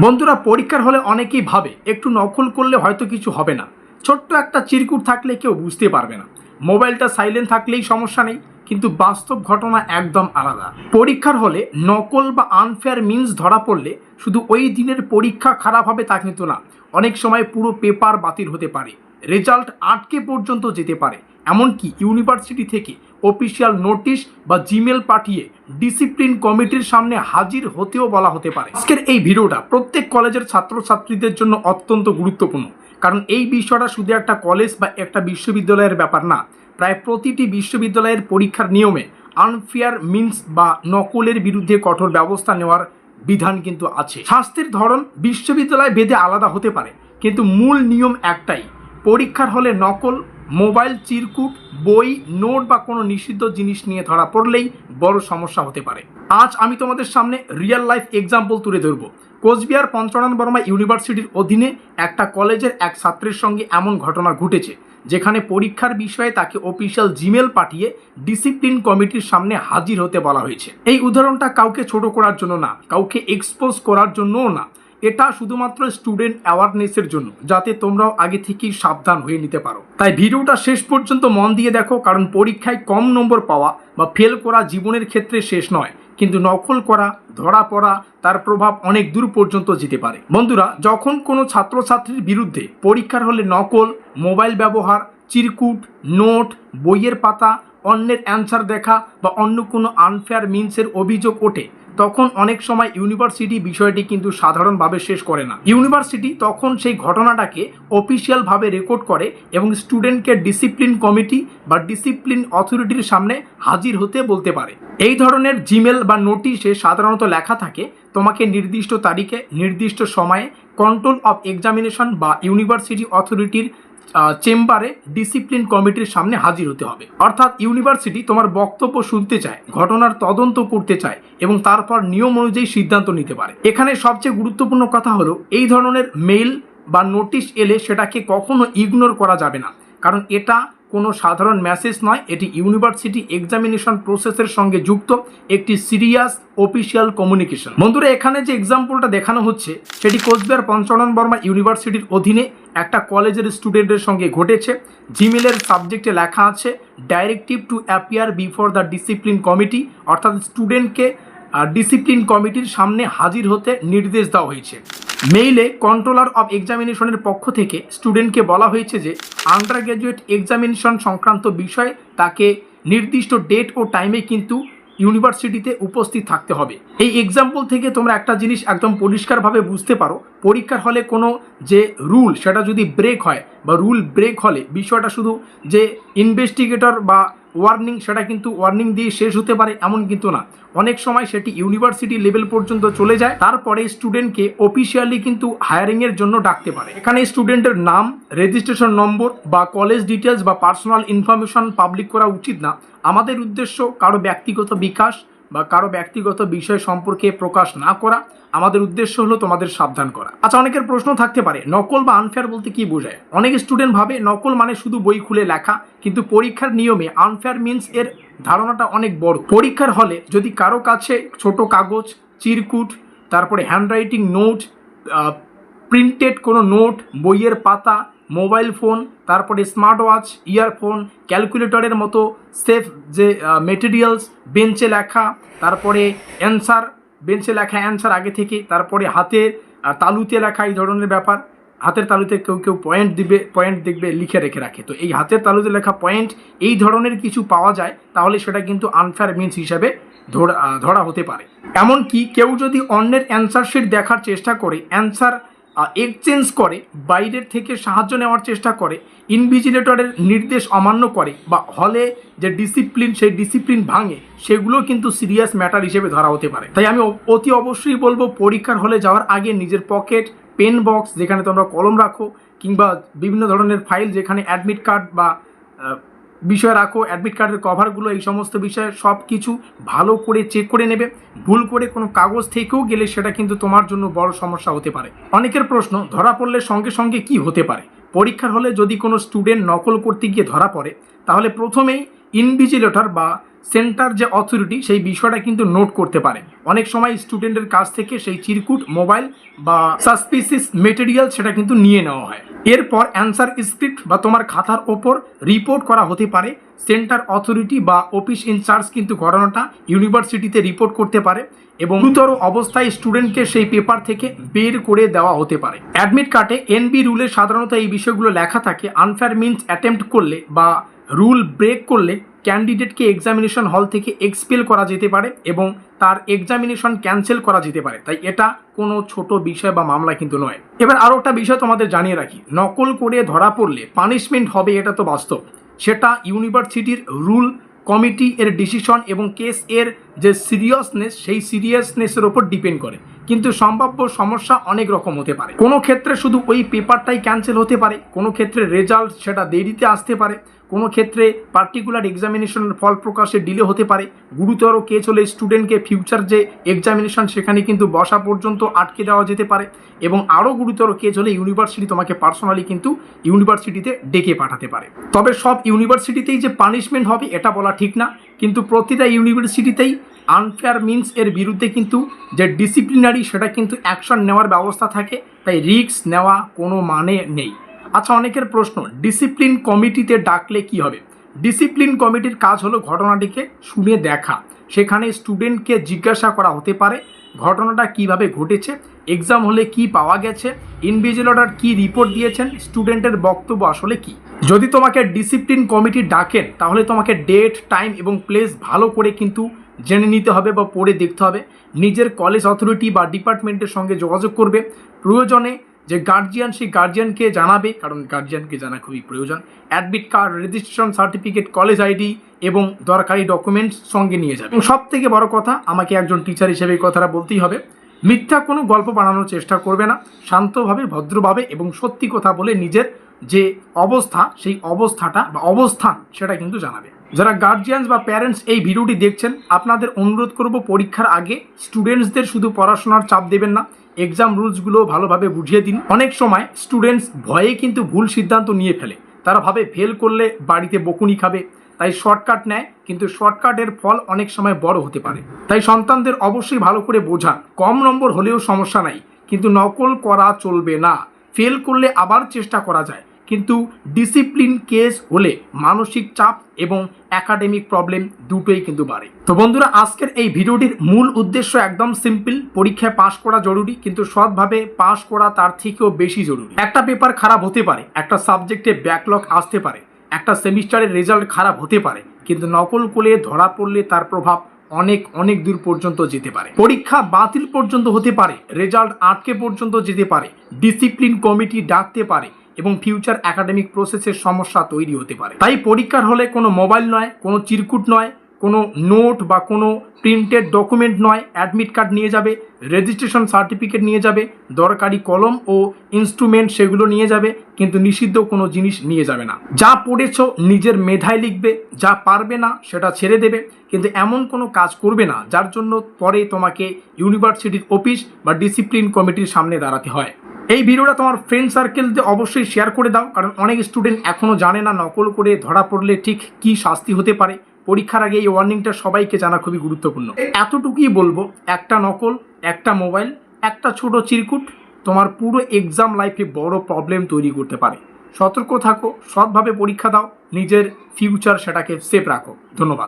বন্ধুরা, পরীক্ষার হলে অনেকেই ভাবে একটু নকল করলে হয়তো কিছু হবে না, ছোট্ট একটা চিরকুট থাকলে কেউ বুঝতে পারবে না, মোবাইলটা সাইলেন্ট থাকলেই সমস্যা নেই। কিন্তু বাস্তব ঘটনা একদম আলাদা। পরীক্ষার হলে নকল বা আনফেয়ার মিন্স ধরা পড়লে শুধু ওই দিনের পরীক্ষা খারাপ হবে তা কিন্তু না, অনেক সময় পুরো পেপার বাতিল হতে পারে, রেজাল্ট আটকে পর্যন্ত যেতে পারে। এমনকি ইউনিভার্সিটি থেকে অফিসিয়াল নোটিশ বা জিমেল পাঠিয়ে ডিসিপ্লিন কমিটির সামনে হাজির হতেও বলা হতে পারে। আজকের এই ভিডিওটা প্রত্যেক কলেজের ছাত্রছাত্রীদের জন্য অত্যন্ত গুরুত্বপূর্ণ, কারণ এই বিষয়টা শুধু একটা কলেজ বা একটা বিশ্ববিদ্যালয়ের ব্যাপার না, প্রায় প্রতিটি বিশ্ববিদ্যালয়ের পরীক্ষার নিয়মে আনফেয়ার মিন্স বা নকলের বিরুদ্ধে কঠোর ব্যবস্থা নেওয়ার বিধান কিন্তু আছে। শাস্তির ধরন বিশ্ববিদ্যালয় ভেদে আলাদা হতে পারে, কিন্তু মূল নিয়ম একটাই: পরীক্ষার হলে নকল, মোবাইল, চিরকুট, বই, নোট বা কোনো নিষিদ্ধ জিনিস নিয়ে ধরা পড়লেই বড় সমস্যা হতে পারে। আজ আমি তোমাদের সামনে রিয়েল লাইফ এক্সাম্পল তুলে ধরব। কোচবিহার পঞ্চানন বর্মা ইউনিভার্সিটির অধীনে একটা কলেজের এক ছাত্রের সঙ্গে এমন ঘটনা ঘটেছে, যেখানে পরীক্ষার বিষয়ে তাকে অফিসিয়াল জিমেল পাঠিয়ে ডিসিপ্লিন কমিটির সামনে হাজির হতে বলা হয়েছে। এই উদাহরণটা কাউকে ছোট করার জন্য না, কাউকে এক্সপোজ করার জন্যও না, এটা শুধুমাত্র স্টুডেন্ট অ্যাওয়ারনেসের জন্য, যাতে তোমরাও আগে থেকেই সাবধান হয়ে নিতে পারো। তাই ভিডিওটা শেষ পর্যন্ত মন দিয়ে দেখো, কারণ পরীক্ষায় কম নম্বর পাওয়া বা ফেল করা জীবনের ক্ষেত্রে শেষ নয়, কিন্তু নকল করা, ধরা পড়া, তার প্রভাব অনেক দূর পর্যন্ত যেতে পারে। বন্ধুরা, যখন কোনো ছাত্রছাত্রীর বিরুদ্ধে পরীক্ষার হলে নকল, মোবাইল ব্যবহার, চিরকুট, নোট, বইয়ের পাতা, অন্যের অ্যান্সার দেখা বা অন্য কোনো আনফেয়ার মিন্সের অভিযোগ ওঠে, তখন অনেক সময় ইউনিভার্সিটি বিষয়টি কিন্তু সাধারণভাবে শেষ করে না। ইউনিভার্সিটি তখন সেই ঘটনাটাকে অফিসিয়ালভাবে রেকর্ড করে এবং স্টুডেন্টকে ডিসিপ্লিন কমিটি বা ডিসিপ্লিন অথরিটির সামনে হাজির হতে বলতে পারে। এই ধরনের জিমেল বা নোটিশে সাধারণত লেখা থাকে, তোমাকে নির্দিষ্ট তারিখে নির্দিষ্ট সময়ে কন্ট্রোল অফ এক্সামিনেশন বা ইউনিভার্সিটি অথরিটির চেম্বারে ডিসিপ্লিন কমিটির সামনে হাজির হতে হবে। অর্থাৎ ইউনিভার্সিটি তোমার বক্তব্য শুনতে চায়, ঘটনার তদন্ত করতে চায় এবং তারপর নিয়ম অনুযায়ী সিদ্ধান্ত নিতে পারে। এখানে সবচেয়ে গুরুত্বপূর্ণ কথা হলো, এই ধরনের মেইল বা নোটিশ এলে সেটাকে কখনো ইগনোর করা যাবে না, কারণ এটা কোনো সাধারণ মেসেজ নয়, এটি ইউনিভার্সিটি এক্সামিনেশন প্রসেসের সঙ্গে যুক্ত একটি সিরিয়াস অফিসিয়াল কমিউনিকেশন। বন্ধুরা, এখানে যে এক্সাম্পলটা দেখানো হচ্ছে সেটি কোচবিহার পঞ্চানন বর্মা ইউনিভার্সিটির অধীনে একটা কলেজের স্টুডেন্টের সঙ্গে ঘটেছে। জিমেলের সাবজেক্টে লেখা আছে directive to appear before the discipline committee, অর্থাৎ স্টুডেন্টকে ডিসিপ্লিন কমিটির সামনে হাজির হতে নির্দেশ দেওয়া হয়েছে। মেইলে কন্ট্রোলার অফ এক্সামিনেশনের পক্ষ থেকে স্টুডেন্টকে বলা হয়েছে যে আন্ডার গ্র্যাজুয়েট এক্সামিনেশন সংক্রান্ত বিষয়ে তাকে নির্দিষ্ট ডেট ও টাইমে কিন্তু ইউনিভার্সিটিতে উপস্থিত থাকতে হবে। এই এক্সাম্পল থেকে তোমরা একটা জিনিস একদম পরিষ্কারভাবে বুঝতে পারো, পরীক্ষার হলে কোনো যে রুল সেটা যদি ব্রেক হয় বা রুল ব্রেক হলে বিষয়টা শুধু যে ইনভেস্টিগেটর বা ওয়ার্নিং, সেটা কিন্তু ওয়ার্নিং দিয়ে শেষ হতে পারে এমন কিন্তু না, অনেক সময় সেটি ইউনিভার্সিটি লেভেল পর্যন্ত চলে যায়। তারপরে স্টুডেন্টকে অফিসিয়ালি কিন্তু হায়ারিংয়ের জন্য ডাকতে পারে। এখানে স্টুডেন্টের নাম, রেজিস্ট্রেশন নম্বর বা কলেজ ডিটেলস বা পার্সোনাল ইনফরমেশন পাবলিক করা উচিত না। আমাদের উদ্দেশ্য কারো ব্যক্তিগত বিকাশ বা কারো ব্যক্তিগত বিষয় সম্পর্কে প্রকাশ না করা, আমাদের উদ্দেশ্য হলো তোমাদের সাবধান করা। আচ্ছা, অনেকের প্রশ্ন থাকতে পারে, নকল বা আনফেয়ার বলতে কি বোঝায়? অনেক স্টুডেন্ট ভাবে নকল মানে শুধু বই খুলে লেখা, কিন্তু পরীক্ষার নিয়মে আনফেয়ার মিন্স এর ধারণাটা অনেক বড়। পরীক্ষার হলে যদি কারো কাছে ছোট কাগজ, চিরকুট, তারপরে হ্যান্ডরাইটিং নোট, প্রিন্টেড কোনো নোট, বইয়ের পাতা, মোবাইল ফোন, তারপরে স্মার্ট ওয়াচ, ইয়ারফোন, ক্যালকুলেটরের মতো সেফ যে মেটেরিয়ালস, বেঞ্চে লেখা, তারপরে অ্যান্সার, বেঞ্চে লেখা অ্যান্সার আগে থেকে, তারপরে হাতের তালুতে লেখা, এই ধরনের ব্যাপার। হাতের তালুতে কেউ কেউ পয়েন্ট দেখবে লিখে রেখে রাখে, তো এই হাতের তালুতে লেখা পয়েন্ট, এই ধরনের কিছু পাওয়া যায়, তাহলে সেটা কিন্তু আনফেয়ার মিন্স হিসাবে ধরা হতে পারে। এমনকি কেউ যদি অন্যের অ্যান্সার শিট দেখার চেষ্টা করে, অ্যান্সার এক্সচেঞ্জ করে, বাইরের থেকে সাহায্য নেওয়ার চেষ্টা করে, ইনভিজিলেটরের নির্দেশ অমান্য করে বা হলে যে ডিসিপ্লিন সেই ডিসিপ্লিন ভাঙে, সেগুলো কিন্তু সিরিয়াস ম্যাটার হিসেবে ধরা হতে পারে। তাই আমি অতি অবশ্যই বলবো, পরীক্ষার হলে যাওয়ার আগে নিজের পকেট, পেন বক্স যেখানে তোমরা কলম রাখো, কিংবা বিভিন্ন ধরনের ফাইল যেখানে অ্যাডমিট কার্ড বা বিষয় রাখো, অ্যাডমিট কার্ডের কভারগুলো, এই সমস্ত বিষয়ে সব কিছু ভালো করে চেক করে নেবে। ভুল করে কোনো কাগজ থেকেও গেলে সেটা কিন্তু তোমার জন্য বড় সমস্যা হতে পারে। অনেকের প্রশ্ন, ধরা পড়লে সঙ্গে সঙ্গে কি হতে পারে? পরীক্ষার হলে যদি কোনো স্টুডেন্ট নকল করতে গিয়ে ধরা পড়ে, তাহলে প্রথমেই ইনভিজিলেটর বা সেন্টার যে অথরিটি সেই বিষয়টা কিন্তু নোট করতে পারে। অনেক সময় স্টুডেন্টের কাছ থেকে সেই চিরকুট, মোবাইল বা সাসপিসিয়াস মেটেরিয়াল সেটা কিন্তু নিয়ে নেওয়া হয়। এরপর অ্যান্সার স্ক্রিপ্ট বা তোমার খাতার ওপর রিপোর্ট করা হতে পারে। সেন্টার অথরিটি বা অফিস ইনচার্জ কিন্তু ঘটনাটা ইউনিভার্সিটিতে রিপোর্ট করতে পারে এবং গুরুতর অবস্থায় স্টুডেন্টকে সেই পেপার থেকে বের করে দেওয়া হতে পারে। অ্যাডমিট কার্ডে এনবি রুলে সাধারণত এই বিষয়গুলো লেখা থাকে। আনফেয়ার মিন্স অ্যাটেম্প্ট করলে বা রুল ব্রেক করলে ক্যান্ডিডেটকে এক্সামিনেশন হল থেকে এক্সপেল করা যেতে পারে এবং তার এক্সামিনেশন ক্যান্সেল করা যেতে পারে। তাই এটা কোনো ছোট বিষয় বা মামলা কিন্তু নয়। এবার আরও একটা বিষয় তোমাদের জানিয়ে রাখি, নকল করে ধরা পড়লে পানিশমেন্ট হবে, এটা তো বাস্তব। সেটা ইউনিভার্সিটির রুল কমিটি এর ডিসিশন এবং কেস এর যে সিরিয়াসনেস সেই সিরিয়াসনেসের ওপর ডিপেন্ড করে। কিন্তু সম্ভাব্য সমস্যা অনেক রকম হতে পারে। কোনো ক্ষেত্রে শুধু ওই পেপারটাই ক্যান্সেল হতে পারে, কোনো ক্ষেত্রে রেজাল্ট সেটা দেরিতে আসতে পারে, কোনো ক্ষেত্রে পার্টিকুলার এক্সামিনেশনের ফল প্রকাশে ডিলে হতে পারে। গুরুতর কেস হলে স্টুডেন্টকে ফিউচার যে এক্সামিনেশন সেখানে কিন্তু বসা পর্যন্ত আটকে দেওয়া যেতে পারে এবং আরও গুরুতর কেস হলে ইউনিভার্সিটি তোমাকে পার্সোনালি কিন্তু ইউনিভার্সিটিতে ডেকে পাঠাতে পারে। তবে সব ইউনিভার্সিটিতেই যে পানিশমেন্ট হবে এটা বলা ঠিক না, কিন্তু প্রতিটা ইউনিভার্সিটিতেই আনফেয়ার মিন্স এর বিরুদ্ধে কিন্তু যে ডিসিপ্লিনারি সেটা কিন্তু অ্যাকশন নেওয়ার ব্যবস্থা থাকে। তাই রিস্ক নেওয়া কোনো মানে নেই। আচ্ছা, অনেকের প্রশ্ন, ডিসিপ্লিন কমিটিতে ডাকলে কি হবে? ডিসিপ্লিন কমিটির কাজ হলো ঘটনাটিকে শুনে দেখা। সেখানে স্টুডেন্টকে জিজ্ঞাসা করা হতে পারে ঘটনাটা কিভাবে ঘটেছে, এক্সাম হলে কি পাওয়া গেছে, ইনভিজিলেটর কি রিপোর্ট দিয়েছেন, স্টুডেন্টের বক্তব্য আসলে কি। যদি তোমাকে ডিসিপ্লিন কমিটি ডাকেন তাহলে তোমাকে ডেট, টাইম এবং প্লেস ভালো করে কিন্তু জেনে নিতে হবে বা পড়ে দেখতে হবে। নিজের কলেজ অথরিটি বা ডিপার্টমেন্টের সঙ্গে যোগাযোগ করবে। প্রয়োজনে যে গার্জিয়ান সেই গার্জিয়ানকে জানাবে, কারণ গার্জিয়ানকে জানা খুবই প্রয়োজন। Admit card, registration certificate, college ID এবং দরকারি ডকুমেন্টস সঙ্গে নিয়ে যাবে। এবং সব থেকে বড় কথা, আমাকে একজন টিচার হিসেবে এই কথাটা বলতেই হবে, মিথ্যা কোনো গল্প বানানোর চেষ্টা করবে না। শান্তভাবে, ভদ্রভাবে এবং সত্যি কথা বলে নিজের যে অবস্থা সেই অবস্থাটা বা অবস্থান সেটা কিন্তু জানাবে। যারা গার্জিয়ানস বা প্যারেন্টস এই ভিডিওটি দেখছেন, আপনাদের অনুরোধ করব পরীক্ষার আগে স্টুডেন্টসদের শুধু পড়াশোনার চাপ দেবেন না, এক্সাম রুলসগুলো ভালোভাবে বুঝিয়ে দিন। অনেক সময় স্টুডেন্টস ভয়ে কিন্তু ভুল সিদ্ধান্ত নিয়ে ফেলে। তারা ভাবে ফেল করলে বাড়িতে বকুনি খাবে, তাই শর্টকাট নেয়, কিন্তু শর্টকাটের ফল অনেক সময় বড় হতে পারে। তাই সন্তানদের অবশ্যই ভালো করে বোঝান, কম নম্বর হলেও সমস্যা নাই, কিন্তু নকল করা চলবে না। ফেল করলে আবার চেষ্টা করা যায়, কিন্তু ডিসিপ্লিন কেস হলে মানসিক চাপ এবং একাডেমিক প্রবলেম দুটোই কিন্তু বাড়ে। তো বন্ধুরা, আজকের এই ভিডিওটির মূল উদ্দেশ্য একদম সিম্পল। পরীক্ষায় পাশ করা জরুরি, কিন্তু সৎভাবে পাশ করা তার থেকেও বেশি জরুরি। একটা পেপার খারাপ হতে পারে, একটা সাবজেক্টে ব্যাকলগ আসতে পারে, একটা সেমিস্টারের রেজাল্ট খারাপ হতে পারে, কিন্তু নকল করে ধরা পড়লে তার প্রভাব অনেক অনেক দূর পর্যন্ত যেতে পারে। পরীক্ষা বাতিল পর্যন্ত হতে পারে, রেজাল্ট আটকে পর্যন্ত যেতে পারে, ডিসিপ্লিন কমিটি ডাকতে পারে এবং ফিউচার একাডেমিক প্রসেসের সমস্যা তৈরি হতে পারে। তাই পরীক্ষার হলে কোনো মোবাইল নয়, কোনো চিরকুট নয়, কোনো নোট বা কোনো প্রিন্টেড ডকুমেন্ট নয়, অ্যাডমিট কার্ড নিয়ে যাবে, রেজিস্ট্রেশন সার্টিফিকেট নিয়ে যাবে, দরকারি কলম ও ইনস্ট্রুমেন্ট সেগুলো নিয়ে যাবে, কিন্তু নিষিদ্ধ কোনো জিনিস নিয়ে যাবে না। যা পড়েছ নিজের মেধায় লিখবে, যা পারবে না সেটা ছেড়ে দেবে, কিন্তু এমন কোনো কাজ করবে না যার জন্য পরে তোমাকে ইউনিভার্সিটির অফিস বা ডিসিপ্লিন কমিটির সামনে দাঁড়াতে হয়। এই ভিডিওটা তোমার ফ্রেন্ড সার্কেলতে অবশ্যই শেয়ার করে দাও, কারণ অনেক স্টুডেন্ট এখনও জানে না নকল করে ধরা পড়লে ঠিক কী শাস্তি হতে পারে। পরীক্ষার আগে এই ওয়ার্নিংটা সবাইকে জানা খুবই গুরুত্বপূর্ণ। এতটুকুই বলবো, একটা নকল, একটা মোবাইল, একটা ছোট চিরকুট তোমার পুরো এক্সাম লাইফে বড় প্রবলেম তৈরি করতে পারে। সতর্ক থাকো, সৎভাবে পরীক্ষা দাও, নিজের ফিউচার সেটাকে সেফ রাখো। ধন্যবাদ।